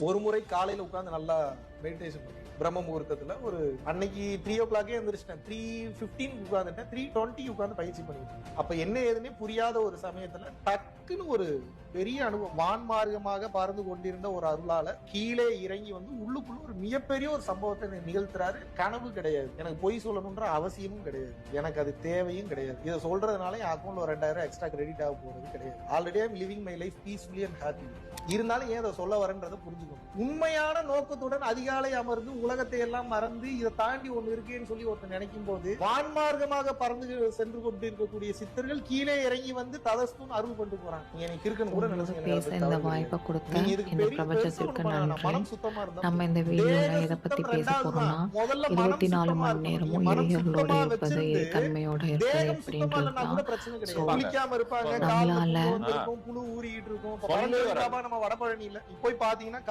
ஒரு முறை காலையில உட்கார்ந்து நல்லா மெடிடேஷன் பண்ணி பிரம்ம முகூர்த்தத்துல ஒரு அன்னைக்கு 3 o'clock எந்திரிச்சிட்டேன். 3:15 உட்கார்ந்துட்டேன். 3:20 உட்கார்ந்து பயிற்சி பண்ணிட்டு இருந்தேன். அப்ப என்ன ஏதுன்னே புரியாத ஒரு சமயத்துல டக்குன்னு ஒரு பெரிய அனுபவம். வான்மார்க்கமாக பறந்து கொண்டிருந்த ஒரு அருளால கீழே இறங்கி வந்து உள்ளுக்குள்ள ஒரு மிகப்பெரிய ஒரு சம்பவத்தை நிகழ்த்துறாரு. கனவு கிடையாது, எனக்கு பொய் சொல்லணும்ன்ற அவசியமும் கிடையாது, எனக்கு அது தேவையும் கிடையாது. இதை சொல்றதுனால என் அக்கௌண்ட்ல ஒரு 2000 எக்ஸ்ட்ரா கிரெடிட் ஆக போறது கிடையாது. Already I'm living my life peacefully and happy. இருந்தாலும் ஏன் அதை சொல்ல வரேன்றதை புரிஞ்சுக்கணும். உண்மையான நோக்கத்துடன் அதிகாலை அமர்ந்து உலகத்தை எல்லாம் மறந்து இதை தாண்டி ஒண்ணு இருக்கேன்னு சொல்லி ஒருத்தர் நினைக்கும் போது வான்மார்க்கமாக பறந்து சென்று கொண்டு இருக்கக்கூடிய சித்தர்கள் கீழே இறங்கி வந்து ததஸ்துன்னு அருள் கொண்டு போறாங்க. நீங்க எனக்கு இருக்குன்னு கூட பேச இந்த வாய்ப்பை கொடுத்த இந்த பிரபஞ்சத்திற்கு நன்றி. நம்ம இந்த வீடியோல எதை பத்தி பேச போறோம்னா 24 மணி நேரமும் இறைகளோட இருப்பது, தன்மையோட இருப்பது எப்படின்றது. புழு ஊறிட்டு இருக்கும். நம்ம வடபழனியில போய் பாத்தீங்கன்னா